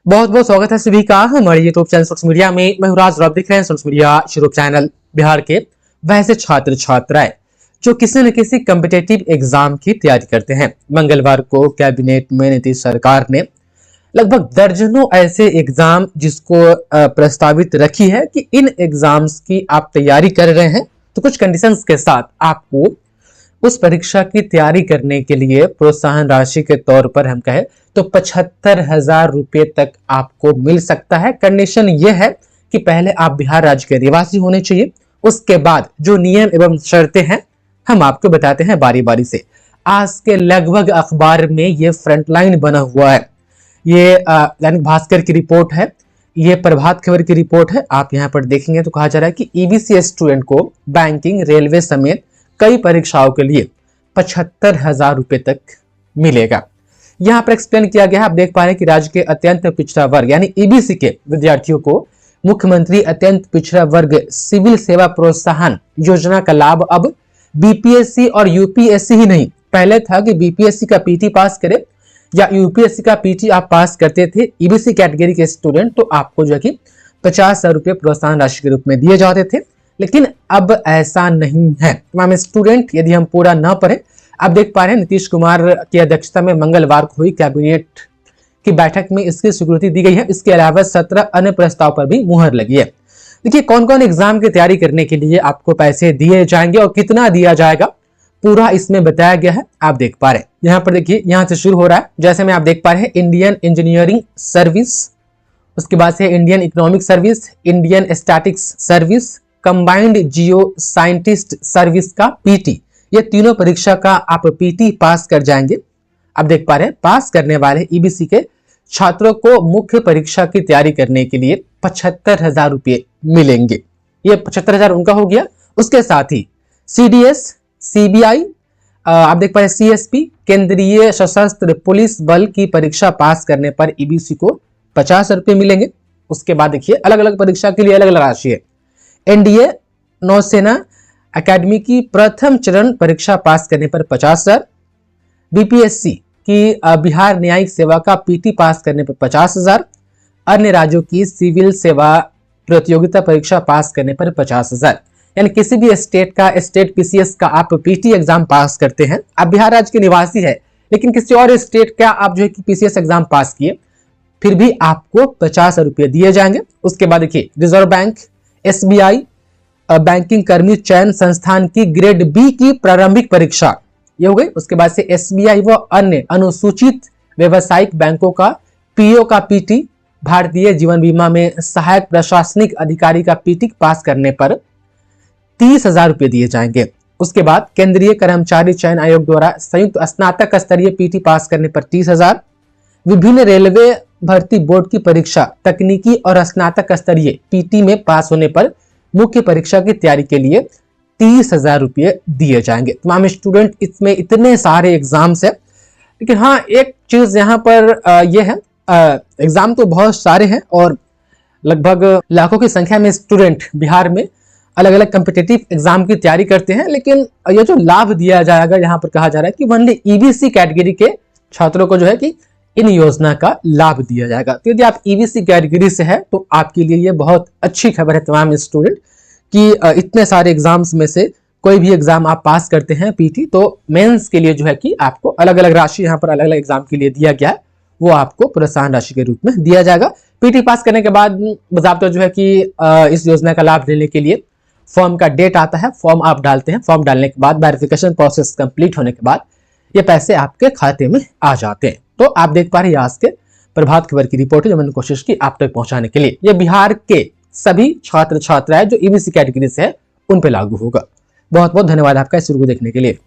बहुत बहुत स्वागत है सभी का हमारे यूट्यूब चैनल सोर्स मीडिया में। मैं हूं राज और आप देख रहे हैं source media YouTube channel. Bihar के वैसे छात्र छात्राएं जो किसी न किसी कॉम्पिटिटिव एग्जाम की तैयारी करते हैं, मंगलवार को कैबिनेट में नीतीश सरकार ने लगभग दर्जनों ऐसे एग्जाम जिसको प्रस्तावित रखी है कि इन एग्जाम्स की आप तैयारी कर रहे हैं तो कुछ कंडीशंस के साथ आपको उस परीक्षा की तैयारी करने के लिए प्रोत्साहन राशि के तौर पर हम कहें तो 75,000 रुपए तक आपको मिल सकता है। कंडीशन यह है कि पहले आप बिहार राज्य के निवासी होने चाहिए। उसके बाद जो नियम एवं शर्तें हैं हम आपको बताते हैं बारी बारी से। आज के लगभग अखबार में ये फ्रंटलाइन बना हुआ है। ये दैनिक भास्कर की रिपोर्ट है, ये प्रभात खबर की रिपोर्ट है। आप यहाँ पर देखेंगे तो कहा जा रहा है कि ईबीसी स्टूडेंट को बैंकिंग, रेलवे समेत कई परीक्षाओं के लिए 75,000 रुपए तक मिलेगा। यहाँ पर एक्सप्लेन किया गया है। आप देख पा रहे हैं कि राज्य के अत्यंत पिछड़ा वर्ग यानी ईबीसी के विद्यार्थियों को मुख्यमंत्री अत्यंत पिछड़ा वर्ग सिविल सेवा प्रोत्साहन योजना का लाभ अब बीपीएससी और यूपीएससी ही नहीं, पहले था कि बीपीएससी का पीटी पास करे या यूपीएससी का पीटी आप पास करते थे ईबीसी कैटेगरी के स्टूडेंट तो आपको जो है कि 50,000 रुपए प्रोत्साहन राशि के रूप में दिए जाते थे, लेकिन अब ऐसा नहीं है। तमाम स्टूडेंट यदि हम पूरा ना पढ़े, आप देख पा रहे हैं नीतीश कुमार की अध्यक्षता में मंगलवार को हुई कैबिनेट की बैठक में इसकी स्वीकृति दी गई है। इसके अलावा 17 अन्य प्रस्ताव पर भी मुहर लगी है। देखिए कौन कौन एग्जाम की तैयारी करने के लिए आपको पैसे दिए जाएंगे और कितना दिया जाएगा पूरा इसमें बताया गया है। आप देख पा रहे हैं यहाँ पर, देखिए यहाँ से शुरू हो रहा है। जैसे में आप देख पा रहे हैं इंडियन इंजीनियरिंग सर्विस, उसके बाद से Indian economic service, Indian statics service, combined जियो साइंटिस्ट सर्विस का पीटी, ये तीनों परीक्षा का आप पीटी पास कर जाएंगे। आप देख पा रहे हैं पास करने वाले ईबीसी के छात्रों को मुख्य परीक्षा की तैयारी करने के लिए 75,000 रुपए मिलेंगे। ये 75,000 उनका हो गया। उसके साथ ही सीडीएस, सीबीआई, आप देख पा रहे सीएसपी, केंद्रीय सशस्त्र पुलिस बल की परीक्षा पास करने पर ईबीसी को 50 रुपए मिलेंगे। उसके बाद देखिए अलग अलग परीक्षा के लिए अलग अलग राशि है। एनडीए, नौसेना अकेडमी की प्रथम चरण परीक्षा पास करने पर 50,000, बीपीएससी की बिहार न्यायिक सेवा का पीटी पास करने पर 50,000, अन्य राज्यों की सिविल सेवा प्रतियोगिता परीक्षा पास करने पर 50,000। यानी किसी भी स्टेट का, स्टेट पीसीएस का आप पीटी एग्जाम पास करते हैं, आप बिहार राज्य के निवासी है लेकिन किसी और स्टेट का आप जो है कि पीसीएस एग्जाम पास किए, फिर भी आपको 50 रुपये दिए जाएंगे। उसके बाद देखिए रिजर्व बैंक, एसबीआई बैंकिंग कर्मी चयन संस्थान की ग्रेड बी की प्रारंभिक परीक्षा, ये हो गई। उसके बाद से एसबीआई व अन्य अनुसूचित व्यवसायिक बैंकों का पीओ का पीटी, भारतीय जीवन बीमा में सहायक प्रशासनिक अधिकारी का पीटी पास करने पर 30,000 रुपये दिए जाएंगे। उसके बाद केंद्रीय कर्मचारी चयन आयोग द्वारा संयुक्त स्नातक स्तरीय पीटी पास करने पर 30,000, विभिन्न रेलवे भर्ती बोर्ड की परीक्षा तकनीकी और स्नातक स्तरीय पीटी में पास होने पर मुख्य परीक्षा की तैयारी के लिए 30,000 रुपये दिए जाएंगे। तमाम स्टूडेंट इसमें इतने सारे एग्जाम्स है, लेकिन हाँ एक चीज यहाँ पर यह है, एग्जाम तो बहुत सारे हैं और लगभग लाखों की संख्या में स्टूडेंट बिहार में अलग अलग कॉम्पिटिटिव एग्जाम की तैयारी करते हैं, लेकिन ये जो लाभ दिया जाएगा यहाँ पर कहा जा रहा है कि ओनली ईबीसी कैटेगरी के छात्रों को जो है कि इन योजना का लाभ दिया जाएगा। तो यदि आप ईबीसी कैटेगरी से है तो आपके लिए ये बहुत अच्छी खबर है तमाम स्टूडेंट कि इतने सारे एग्जाम्स में से कोई भी एग्जाम आप पास करते हैं पीटी, तो मेंस के लिए जो है कि आपको अलग अलग राशि यहाँ पर अलग अलग एग्जाम के लिए दिया गया है, वो आपको प्रोत्साहन राशि के रूप में दिया जाएगा। पीटी पास करने के बाद बाकायदा जो है कि इस योजना का लाभ लेने के लिए फॉर्म का डेट आता है, फॉर्म आप डालते हैं, फॉर्म डालने के बाद वेरिफिकेशन प्रोसेस कंप्लीट होने के बाद ये पैसे आपके खाते में आ जाते हैं। तो आप देख पा रहे हैं आज के प्रभात खबर की रिपोर्ट है जो मैंने कोशिश की आप तक पहुंचाने के लिए। ये बिहार के सभी छात्र छात्राएं जो ईबीसी कैटेगरी से है उन पे लागू होगा। बहुत बहुत धन्यवाद आपका इस वीडियो को देखने के लिए।